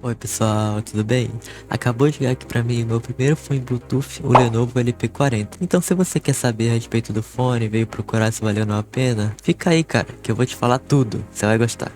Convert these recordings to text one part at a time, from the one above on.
Oi pessoal, tudo bem? Acabou de chegar aqui pra mim meu primeiro fone Bluetooth, o Lenovo LP40. Então se você quer saber a respeito do fone, veio procurar se valeu ou não a pena, fica aí cara, que eu vou te falar tudo, você vai gostar.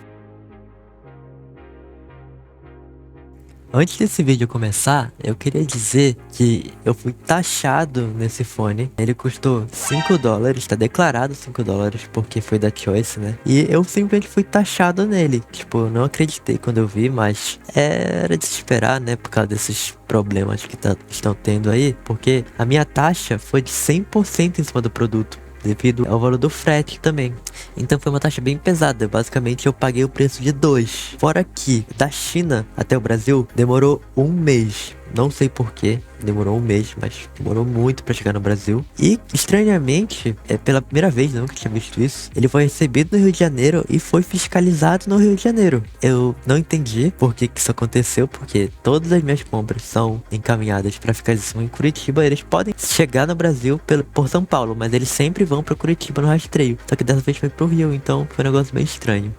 Antes desse vídeo começar, eu queria dizer que eu fui taxado nesse fone. Ele custou $5, tá declarado $5 porque foi da Choice, né? E eu simplesmente fui taxado nele. Tipo, eu não acreditei quando eu vi, mas era de se esperar, né? Por causa desses problemas que estão tendo aí. Porque a minha taxa foi de 100% em cima do produto, devido ao valor do frete também. Então foi uma taxa bem pesada. Basicamente eu paguei o preço de dois. Fora que da China até o Brasil demorou um mês. Não sei porquê, demorou um mês, mas demorou muito pra chegar no Brasil. E, estranhamente, pela primeira vez, eu nunca tinha visto isso, ele foi recebido no Rio de Janeiro e foi fiscalizado no Rio de Janeiro. Eu não entendi por que que isso aconteceu, porque todas as minhas compras são encaminhadas para fiscalização em Curitiba. Eles podem chegar no Brasil por São Paulo, mas eles sempre vão pra Curitiba no rastreio. Só que dessa vez foi pro Rio, então foi um negócio bem estranho.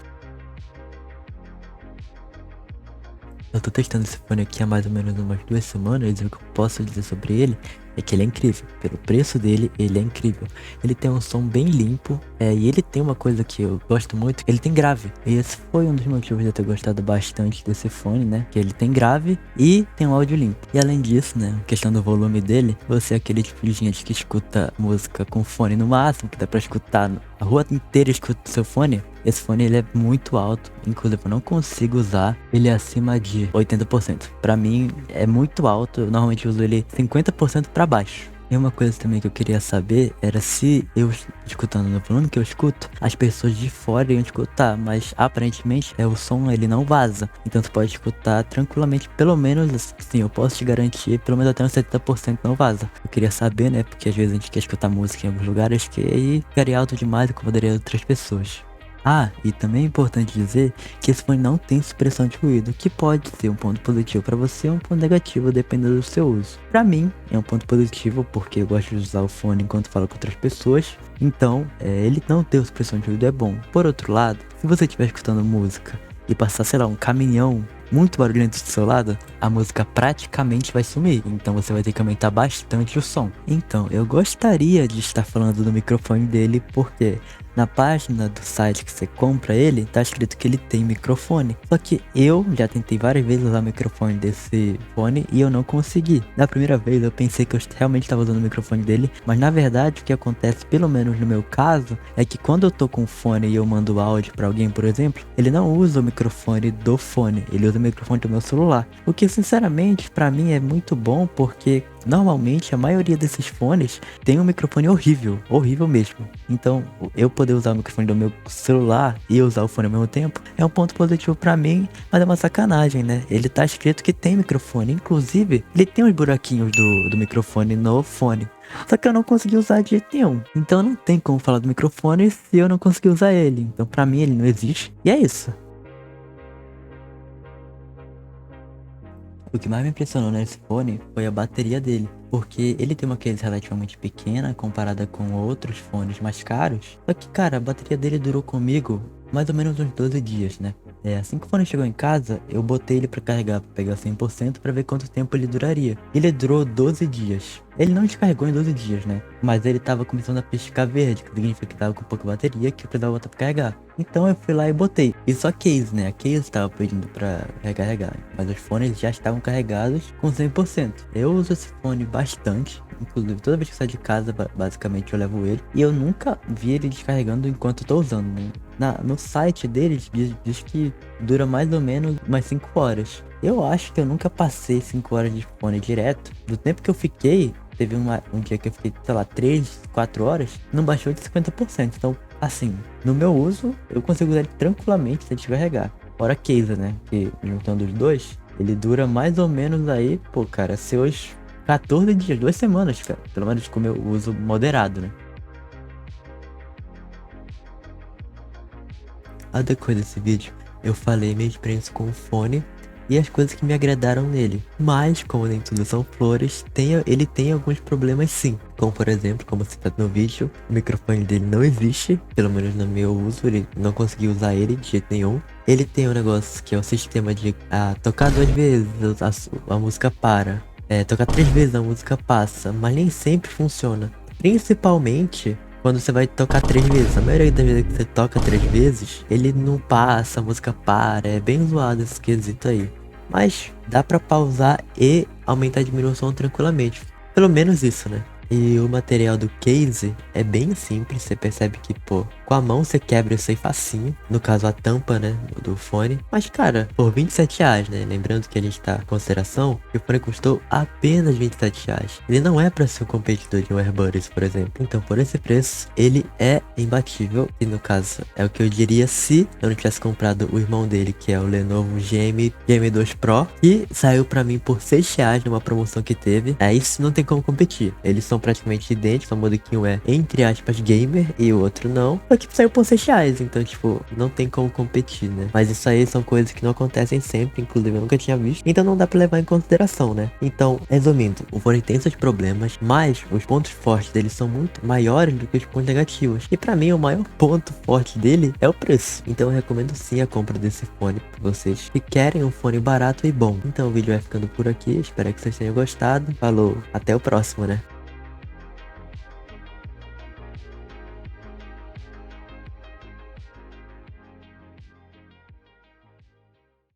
Eu tô testando esse fone aqui há mais ou menos umas 2 semanas e o que eu posso dizer sobre ele é que ele é incrível. Pelo preço dele, ele é incrível. Ele tem um som bem limpo, e ele tem uma coisa que eu gosto muito, ele tem grave. E esse foi um dos motivos de eu ter gostado bastante desse fone, né? Que ele tem grave e tem um áudio limpo. E além disso, né, questão do volume dele, você é aquele tipo de gente que escuta música com fone no máximo, que dá pra escutar a rua inteira escuta o seu fone. Esse fone ele é muito alto, inclusive eu não consigo usar ele acima de 80%. Pra mim é muito alto, eu normalmente uso ele 50% pra baixo. E uma coisa também que eu queria saber era se eu escutando no volume que eu escuto, as pessoas de fora iam escutar, mas aparentemente o som ele não vaza. Então você pode escutar tranquilamente, pelo menos, sim, eu posso te garantir, pelo menos até uns 70% não vaza. Eu queria saber, né, porque às vezes a gente quer escutar música em alguns lugares que aí ficaria alto demais e incomodaria outras pessoas. Ah, e também é importante dizer que esse fone não tem supressão de ruído, que pode ser um ponto positivo para você ou um ponto negativo dependendo do seu uso. Para mim, é um ponto positivo porque eu gosto de usar o fone enquanto falo com outras pessoas, então ele não ter supressão de ruído é bom. Por outro lado, se você estiver escutando música e passar, sei lá, um caminhão muito barulhento do seu lado, a música praticamente vai sumir, então você vai ter que aumentar bastante o som. Então, eu gostaria de estar falando do microfone dele, porque na página do site que você compra ele, tá escrito que ele tem microfone. Só que eu já tentei várias vezes usar o microfone desse fone e eu não consegui. Na primeira vez eu pensei que eu realmente estava usando o microfone dele, mas na verdade o que acontece, pelo menos no meu caso, é que quando eu tô com o fone e eu mando áudio pra alguém, por exemplo, ele não usa o microfone do fone, ele usa o microfone do meu celular. O que sinceramente pra mim é muito bom, porque normalmente a maioria desses fones tem um microfone horrível, horrível mesmo. Então eu poder usar o microfone do meu celular e usar o fone ao mesmo tempo é um ponto positivo pra mim, mas é uma sacanagem, né? Ele tá escrito que tem microfone, inclusive ele tem os buraquinhos do microfone no fone. Só que eu não consegui usar de jeito nenhum. Então não tem como falar do microfone se eu não conseguir usar ele. Então pra mim ele não existe. E é isso. O que mais me impressionou nesse fone foi a bateria dele, porque ele tem uma case relativamente pequena comparada com outros fones mais caros. Só que, cara, a bateria dele durou comigo mais ou menos uns 12 dias, né? Assim que o fone chegou em casa, eu botei ele pra carregar, pra pegar 100% pra ver quanto tempo ele duraria. Ele durou 12 dias. Ele não descarregou em 12 dias, né? Mas ele tava começando a piscar verde, que significa que tava com pouca bateria, que eu precisava botar pra carregar. Então eu fui lá e botei. E só a case, né? A case tava pedindo pra recarregar. Mas os fones já estavam carregados com 100%. Eu uso esse fone bastante. Inclusive, toda vez que eu saio de casa, basicamente eu levo ele. E eu nunca vi ele descarregando enquanto eu tô usando, né? No site deles diz que dura mais ou menos umas 5 horas. Eu acho que eu nunca passei 5 horas de fone direto. Do tempo que eu fiquei, teve um dia que eu fiquei, sei lá, 3, 4 horas, não baixou de 50%. Então, assim, no meu uso, eu consigo usar ele tranquilamente sem descarregar. Fora case, né? Que juntando os dois, ele dura mais ou menos aí, pô, cara, seus 14 dias, 2 semanas, cara. Pelo menos com o meu uso moderado, né? A depois desse vídeo, eu falei minha experiência com o fone e as coisas que me agradaram nele. Mas, como nem tudo são flores, ele tem alguns problemas sim. Como por exemplo, como citado no vídeo, o microfone dele não existe, pelo menos no meu uso, ele não consegui usar ele de jeito nenhum. ele tem um negócio que é o sistema de tocar 2 vezes, a música para. Tocar 3 vezes, a música passa, mas nem sempre funciona. Principalmente quando você vai tocar 3 vezes. A maioria das vezes que você toca 3 vezes, ele não passa, a música para. É bem zoado esse quesito aí. Mas dá pra pausar e aumentar a diminuição tranquilamente. Pelo menos isso, né? E o material do case é bem simples, você percebe que, pô, com a mão você quebra isso aí facinho, no caso a tampa, né, do fone. Mas, cara, por R$ 27, né, lembrando que a gente tá em consideração que o fone custou apenas R$ 27. Ele não é pra ser um competidor de um AirBuds, por exemplo. Então, por esse preço, ele é imbatível. E no caso, é o que eu diria se eu não tivesse comprado o irmão dele, que é o Lenovo GM2 Pro, e saiu pra mim por R$ 6 numa promoção que teve. Isso não tem como competir. Eles são praticamente idênticos, o modelo é, entre aspas, gamer e o outro não. Só que saiu por R$ 6, então, tipo, não tem como competir, né? Mas isso aí são coisas que não acontecem sempre, inclusive eu nunca tinha visto. Então não dá pra levar em consideração, né? Então, resumindo, o fone tem seus problemas, mas os pontos fortes dele são muito maiores do que os pontos negativos. E pra mim, o maior ponto forte dele é o preço. Então eu recomendo sim a compra desse fone pra vocês que querem um fone barato e bom. Então o vídeo vai ficando por aqui, espero que vocês tenham gostado. Falou, até o próximo, né?